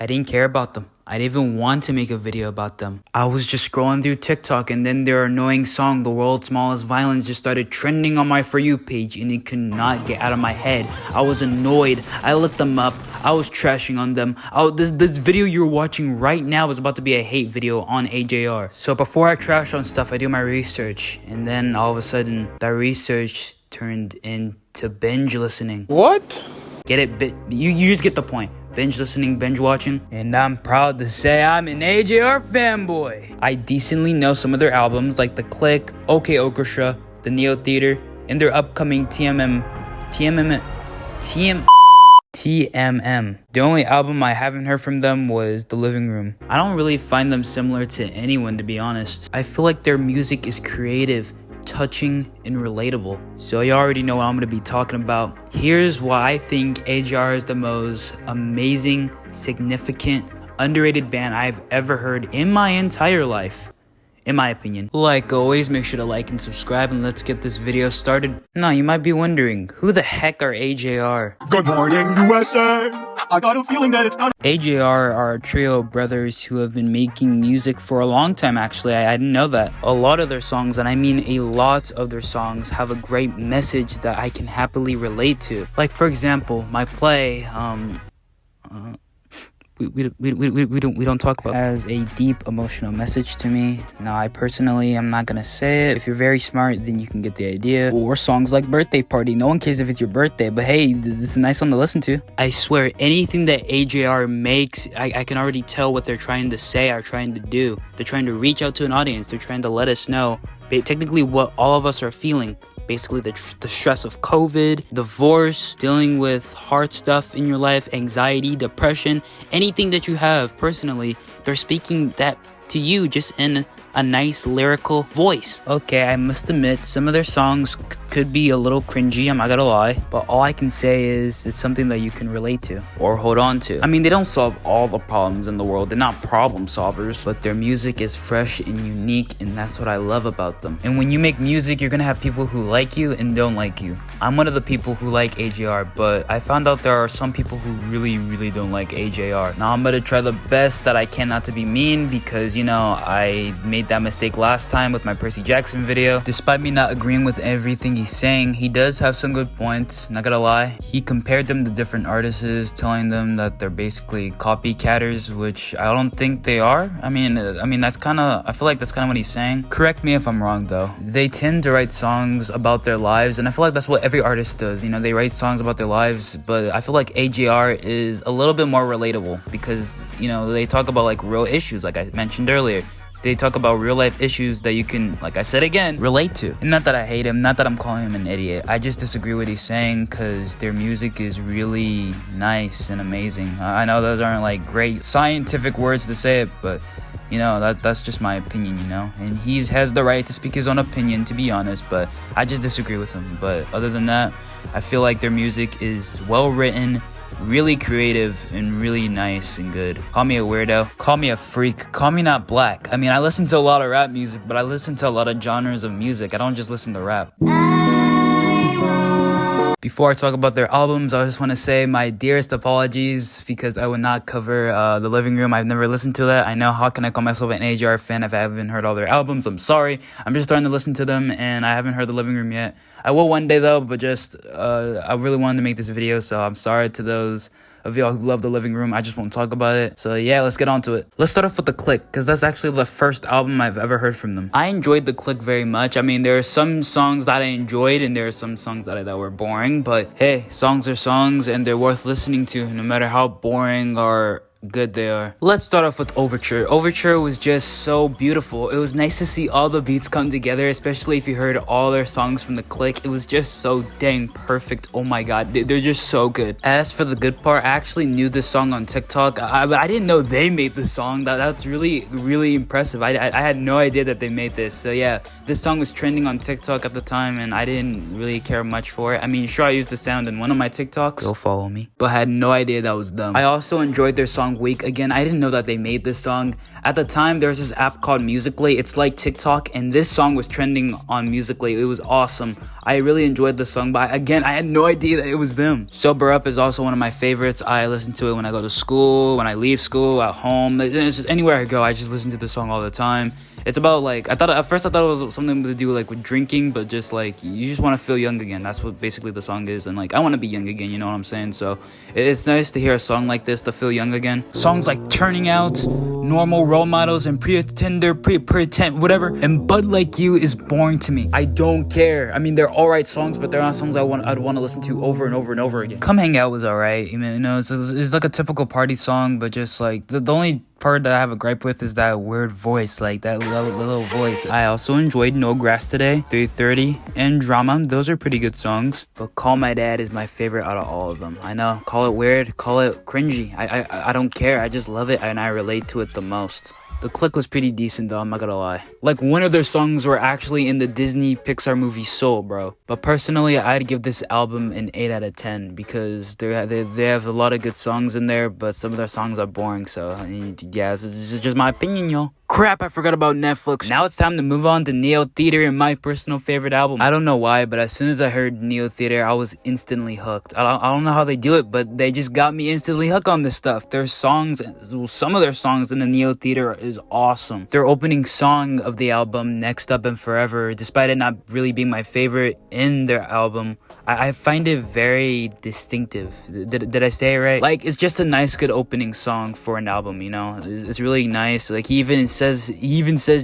I didn't care about them. I didn't even want to make a video about them. I was just scrolling through TikTok and then their annoying song, The World's Smallest Violins, just started trending on my For You page and it could not get out of my head. I was annoyed. I looked them up. I was trashing on them. This video you're watching right now is about to be a hate video on AJR. So before I trash on stuff, I do my research. And then all of a sudden, that research turned into binge listening. What? Get it? You just get the point. Binge listening, binge watching. And I'm proud to say I'm an AJR fanboy. I decently know some of their albums like The Click, OK Orchestra, the Neotheater, and their upcoming TMM. The only album I haven't heard from them was The Living Room. I don't really find them similar to anyone, to be honest. I feel like their music is creative, touching, and relatable. So you already know what I'm going to be talking about. Here's why I think AJR is the most amazing, significant, underrated band I've ever heard in my entire life. In my opinion. Like always, make sure to like and subscribe, and let's get this video started. Now, you might be wondering, who the heck are AJR? Good morning, USA! I got a feeling that it's gonna... AJR are a trio of brothers who have been making music for a long time, actually. I didn't know that. A lot of their songs, and I mean a lot of their songs, have a great message that I can happily relate to. Like, for example, my play, we don't talk about has a deep emotional message to me. Now, I personally am not gonna say it. If you're very smart, then you can get the idea. Or songs like Birthday Party. No one cares if it's your birthday, but hey, this is a nice song to listen to. I swear, anything that AJR makes, I can already tell what they're trying to say or trying to do. They're trying to reach out to an audience. They're trying to let us know technically what all of us are feeling. Basically, the stress of COVID, divorce, dealing with hard stuff in your life, anxiety, depression, anything that you have personally, they're speaking that to you just in a nice lyrical voice. Okay, I must admit, some of their songs could be a little cringy, I'm not gonna lie, but all I can say is it's something that you can relate to or hold on to. I mean, they don't solve all the problems in the world, they're not problem solvers, but their music is fresh and unique, and that's what I love about them. And when you make music, you're gonna have people who like you and don't like you. I'm one of the people who like AJR, but I found out there are some people who really don't like AJR. Now I'm gonna try the best that I can not to be mean, because you know, I made that mistake last time with my Percy Jackson video. Despite me not agreeing with everything he's saying, he does have some good points, not gonna lie. He compared them to different artists, telling them that they're basically copycatters, which I don't think they are. I mean that's kind of, I feel like that's kind of what he's saying. Correct me if I'm wrong though. They tend to write songs about their lives, and I feel like that's what every artist does. You know, they write songs about their lives, but I feel like AJR is a little bit more relatable because, you know, they talk about like real issues, like I mentioned earlier. They talk about real life issues that you can, like I said again, relate to. And not that I hate him, not that I'm calling him an idiot. I just disagree with what he's saying because their music is really nice and amazing. I know those aren't like great scientific words to say it, but you know, that's just my opinion, you know? And he has the right to speak his own opinion, to be honest, but I just disagree with him. But other than that, I feel like their music is well written, really creative, and really nice and good. Call me a weirdo, call me a freak, call me not black. I mean, I listen to a lot of rap music, but I listen to a lot of genres of music. I don't just listen to rap. Before I talk about their albums, I just want to say my dearest apologies because I would not cover The Living Room. I've never listened to that. I know, how can I call myself an AJR fan if I haven't heard all their albums? I'm sorry. I'm just starting to listen to them and I haven't heard The Living Room yet. I will one day though, but just I really wanted to make this video, so I'm sorry to those of y'all who love The Living Room. I just won't talk about it. So yeah, let's get on to it. Let's start off with The Click, because that's actually the first album I've ever heard from them. I enjoyed The Click very much. I mean, there are some songs that I enjoyed and there are some songs that were boring, but hey, songs are songs and they're worth listening to no matter how boring or good they are. Let's start off with Overture. Overture was just so beautiful. It was nice to see all the beats come together, especially if you heard all their songs from The Click. It was just so dang perfect. Oh my god, they're just so good. As for the good part, I actually knew this song on TikTok, but I didn't know they made the song. That's really impressive. I had no idea that they made this. So yeah, this song was trending on TikTok at the time and I didn't really care much for it. I mean, sure, I used the sound in one of my TikToks, go follow me, but I had no idea that was them. I also enjoyed their song Weak. Again, I didn't know that they made this song. At the time, there was this app called Musical.ly. It's like TikTok, and this song was trending on Musical.ly. It was awesome. I really enjoyed the song, but again, I had no idea that it was them. Sober Up is also one of my favorites. I listen to it when I go to school, when I leave school, at home. It's just anywhere I go, I just listen to the song all the time. It's about like, at first I thought it was something to do like with drinking, but just like, you just want to feel young again. That's what basically the song is. And like, I want to be young again, you know what I'm saying? So it's nice to hear a song like this to feel young again. Songs like Turning Out, Normal, Role Models, and Pretender, Pretend, whatever. And Bud Like You is boring to me. I don't care. I mean, they're alright songs, but they're not songs I'd want to listen to over and over and over again. Come Hang Out was alright. You know, it's like a typical party song, but just like the only part that I have a gripe with is that weird voice, like that little voice. I also enjoyed No Grass Today, 3:30, and Drama. Those are pretty good songs, but Call My Dad is my favorite out of all of them. I know, call it weird, call it cringy. I don't care. I just love it and I relate to it the most. The Click was pretty decent though, I'm not gonna lie. Like, one of their songs were actually in the Disney Pixar movie Soul, bro. But personally, I'd give this album an 8 out of 10 because they have a lot of good songs in there, but some of their songs are boring, so yeah, this is just my opinion, y'all. Crap, I forgot about Netflix. Now it's time to move on to Neotheater and my personal favorite album. I don't know why, but as soon as I heard Neotheater, I was instantly hooked. I don't know how they do it, but they just got me instantly hooked on this stuff. Their songs, some of their songs in the Neotheater is awesome. Their opening song of the album, Next Up and Forever, despite it not really being my favorite in their album, I find it very distinctive. Did I say it right? Like, it's just a nice, good opening song for an album, you know? It's really nice. Like, he even says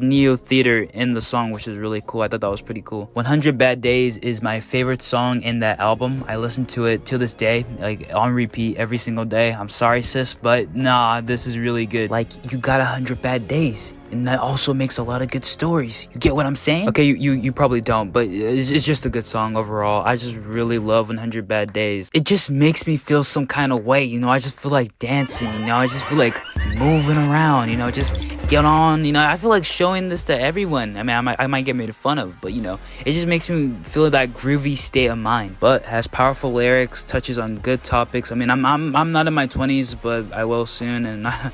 Neotheater in the song, which is really cool. I thought that was pretty cool. 100 Bad Days is my favorite song in that album. I listen to it till this day, like on repeat every single day. I'm sorry, sis, but nah, this is really good. Like, you got 100 bad days, and that also makes a lot of good stories. You get what I'm saying? Okay, you probably don't, but it's just a good song overall. I just really love 100 Bad Days. It just makes me feel some kind of way, you know? I just feel like dancing, you know? I just feel like moving around, you know? Just get on, you know? I feel like showing this to everyone. I mean, I might get made fun of, but you know, it just makes me feel that groovy state of mind. But has powerful lyrics, touches on good topics. I mean, I'm not in my 20s, but I will soon, and I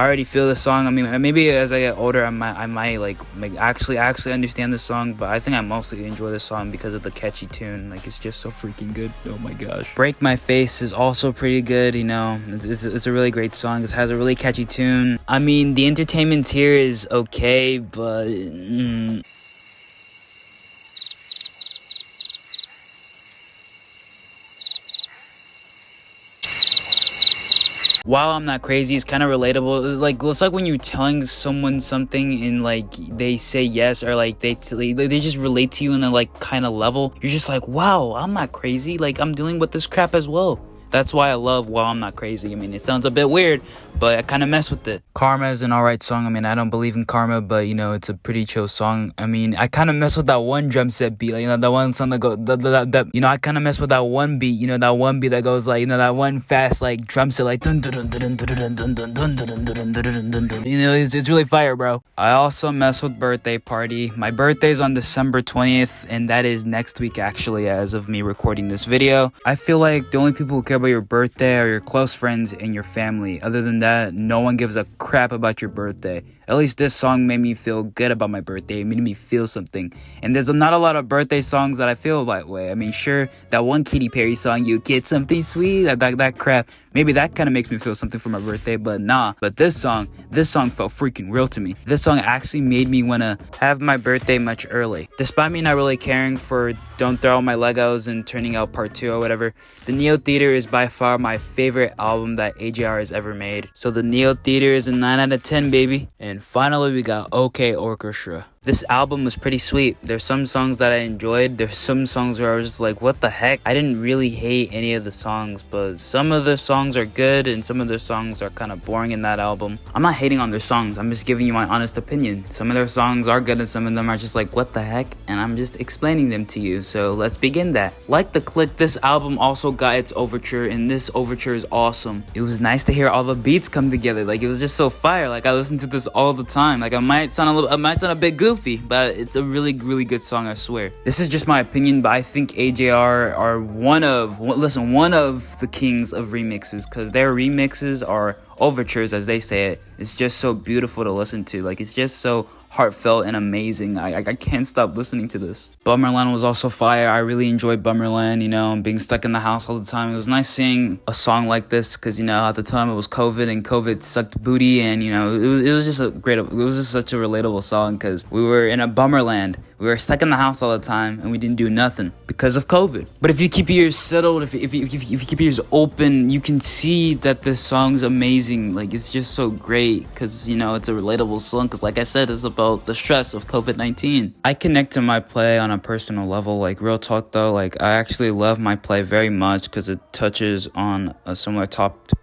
already feel the song. I mean, maybe as I get older, I might like actually understand the song, but I think I mostly enjoy the song because of the catchy tune. Like, it's just so freaking good. Oh my gosh. Break My Face is also pretty good, you know. It's a really great song. It has a really catchy tune. I mean, the entertainment here is okay, but While I'm Not Crazy is kind of relatable. It's like when you're telling someone something and like they say yes, or like they just relate to you in a like kind of level. You're just like, wow, I'm not crazy. Like, I'm dealing with this crap as well. That's why I love While I'm Not Crazy. I mean, it sounds a bit weird, but I kind of mess with it. Karma is an alright song. I mean, I don't believe in karma, but you know, it's a pretty chill song. I mean, I kind of mess with that one drum set beat, like, you know, that one song that goes, you know, I kind of mess with that one beat, you know, that one beat that goes like, you know, that one fast like drum set, like dun dun dun dun dun dun dun dun dun dun dun dun dun dun. You know, it's really fire, bro. I also mess with Birthday Party. My birthday's on December 20th, and that is next week actually, as of me recording this video. I feel like the only people who care about your birthday are your close friends and your family. Other than that, no one gives a crap about your birthday. At least this song made me feel good about my birthday. It made me feel something. And there's not a lot of birthday songs that I feel that way. I mean, sure, that one Katy Perry song, You Get Something Sweet, that crap, maybe that kind of makes me feel something for my birthday, but nah. But this song felt freaking real to me. This song actually made me want to have my birthday much early. Despite me not really caring for Don't Throw Out My Legos and Turning Out Part 2 or whatever, the Neotheater is by far my favorite album that AJR has ever made. So the Neotheater is a 9 out of 10, baby. And finally, we got OK Orchestra. This album was pretty sweet. There's some songs that I enjoyed. There's some songs where I was just like, what the heck? I didn't really hate any of the songs, but some of the songs are good and some of the songs are kind of boring in that album. I'm not hating on their songs. I'm just giving you my honest opinion. Some of their songs are good and some of them are just like, what the heck? And I'm just explaining them to you. So let's begin that. Like The Click, this album also got its overture, and this overture is awesome. It was nice to hear all the beats come together. Like, it was just so fire. Like, I listen to this all the time. Like, I might sound a bit goofy, goofy, but it's a really good song, I swear. This is just my opinion, but I think AJR are one of the kings of remixes, because their remixes are overtures, as they say it. It's just so beautiful to listen to. Like, it's just so heartfelt and amazing. I can't stop listening to this. Bummerland was also fire. I really enjoyed Bummerland, you know, being stuck in the house all the time. It was nice seeing a song like this, because, you know, at the time it was COVID, and COVID sucked booty, and, you know, it was just such a relatable song, because we were in a Bummerland. We were stuck in the house all the time, and we didn't do nothing because of COVID. But if you keep your ears settled, if you keep your ears open, you can see that this song's amazing. Like, it's just so great, because, you know, it's a relatable song, because, like I said, it's about the stress of COVID-19. I connect to my play on a personal level. Like, real talk though, like, I actually love my play very much, because it touches on a similar topic.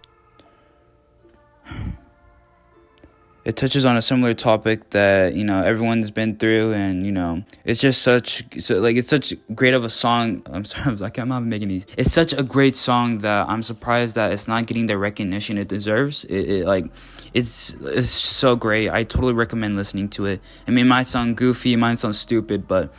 It touches on a similar topic that, you know, everyone's been through, and, you know, it's just it's such great of a song. I'm sorry, I'm not making these. It's such a great song that I'm surprised that it's not getting the recognition it deserves. It's so great. I totally recommend listening to it. I mean, it might sound goofy, it might sound stupid, but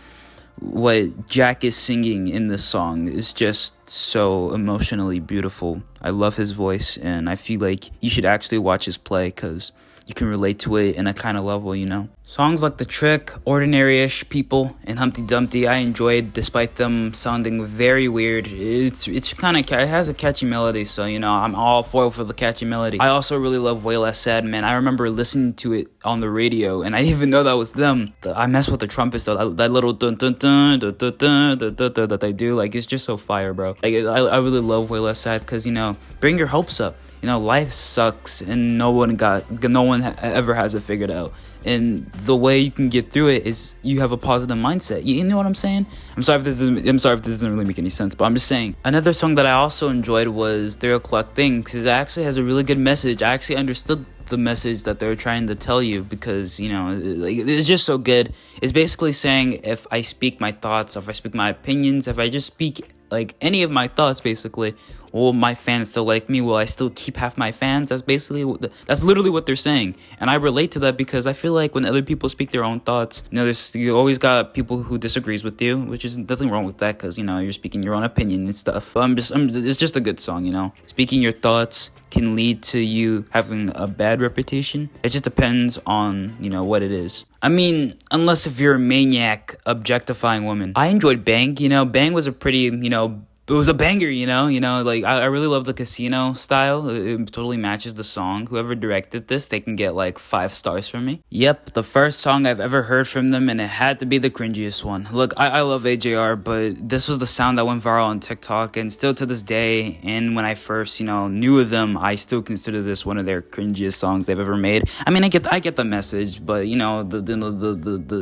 what Jack is singing in this song is just so emotionally beautiful. I love his voice, and I feel like you should actually watch his play, because you can relate to it in a kind of level, you know. Songs like The Trick, Ordinary-ish People, and Humpty Dumpty I enjoyed, despite them sounding very weird. It's kind of, it has a catchy melody, so, you know, I'm all for the catchy melody. I also really love Way Less Sad, man. I remember listening to it on the radio, and I didn't even know that was them. I mess with the trumpets, though. That little dun dun dun dun dun dun dun dun dun that they do, like, it's just so fire, bro. Like, I really love Way Less Sad, because, you know, bring your hopes up. You know, life sucks, and no one ever has it figured out. And the way you can get through it is you have a positive mindset. You know what I'm saying? I'm sorry if this doesn't really make any sense, but I'm just saying. Another song that I also enjoyed was 3 O'Clock Thing, because it actually has a really good message. I actually understood the message that they're trying to tell you, because, you know, like, it's just so good. It's basically saying, if I speak my thoughts, if I speak my opinions, if I just speak like any of my thoughts, basically, will my fans still like me? Will I still keep half my fans? That's literally what they're saying. And I relate to that, because I feel like when other people speak their own thoughts, you know, you always got people who disagrees with you, which is nothing wrong with that, because, you know, you're speaking your own opinion and stuff. It's just a good song, you know. Speaking your thoughts can lead to you having a bad reputation. It just depends on, you know, what it is. I mean, unless if you're a maniac objectifying women. I enjoyed Bang, you know. Bang was a pretty, you know, it was a banger, you know, like, I really love the casino style. It totally matches the song. Whoever directed this, they can get like 5 stars from me. Yep, the first song I've ever heard from them, and it had to be the cringiest one. Look, I love AJR, but this was the sound that went viral on TikTok, and still to this day, and when I first, you know, knew of them, I still consider this one of their cringiest songs they've ever made. I mean, I get the message, but, you know, the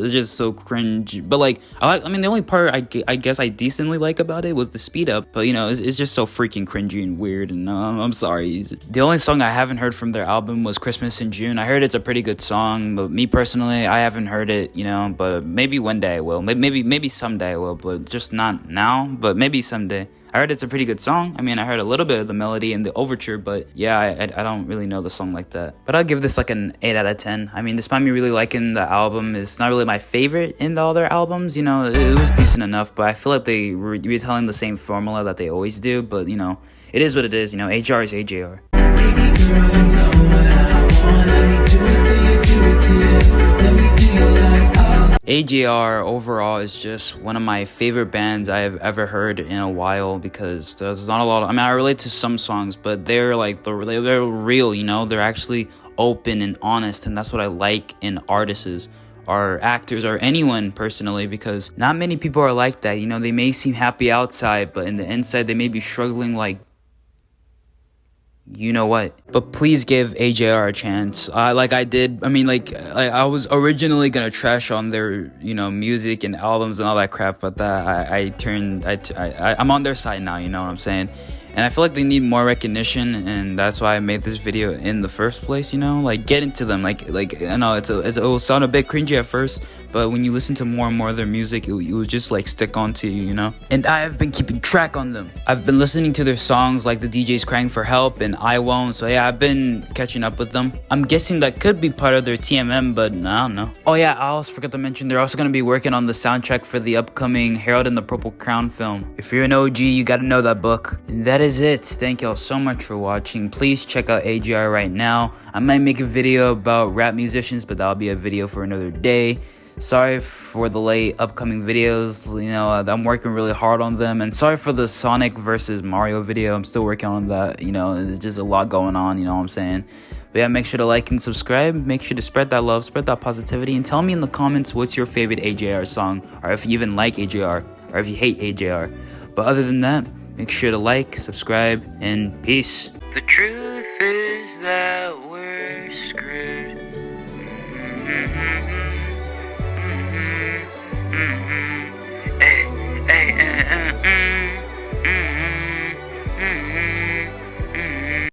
it's just so cringe. But, like, the only part I guess I decently like about it was the speed up, but, you know, it's just so freaking cringy and weird, and I'm sorry. The only song I haven't heard from their album was Christmas in June. I heard it's a pretty good song, but me personally, I haven't heard it, you know, but maybe one day I will. Maybe someday I will, but just not now, but maybe someday. I heard it's a pretty good song. I mean, I heard a little bit of the melody and the overture, but yeah, I don't really know the song like that. But I'll give this like an 8 out of 10. I mean, despite me really liking the album, it's not really my favorite in all their albums. You know, it was decent enough, but I feel like they were retelling the same formula that they always do. But, you know, it is what it is. You know, AJR is AJR. Baby girl, you know what I want. Let me do it till you do it to you. Let me do you like AJR overall is just one of my favorite bands I have ever heard in a while, because there's not a lot of, I mean, I relate to some songs, but they're like, they're real, you know, they're actually open and honest, and that's what I like in artists or actors or anyone personally, because not many people are like that. You know, they may seem happy outside, but in the inside they may be struggling like you know what. But please give AJR a chance. Like I did. I mean, like I was originally gonna trash on their, you know, music and albums and all that crap, but that I'm on their side now. You know what I'm saying? And I feel like they need more recognition, and that's why I made this video in the first place. You know, like get into them. Like I know it will sound a bit cringy at first, but when you listen to more and more of their music, it will just like stick onto you, you know? And I have been keeping track on them. I've been listening to their songs like The DJ's Crying for Help and I Won't, so yeah, I've been catching up with them. I'm guessing that could be part of their TMM, but I don't know. Oh yeah, I almost forgot to mention they're also gonna be working on the soundtrack for the upcoming Harold and the Purple Crown film. If you're an OG, you gotta know that book. And that is it. Thank y'all so much for watching. Please check out AJR right now. I might make a video about rap musicians, but that'll be a video for another day. Sorry for the late upcoming videos, you know, I'm working really hard on them, and sorry for the Sonic versus Mario video. I'm still working on that, you know, there's just a lot going on, you know what I'm saying? But yeah, make sure to like and subscribe, make sure to spread that love, spread that positivity, and tell me in the comments what's your favorite AJR song, or if you even like AJR, or if you hate AJR. But other than that, make sure to like, subscribe, and peace. The truth is that we're screwed.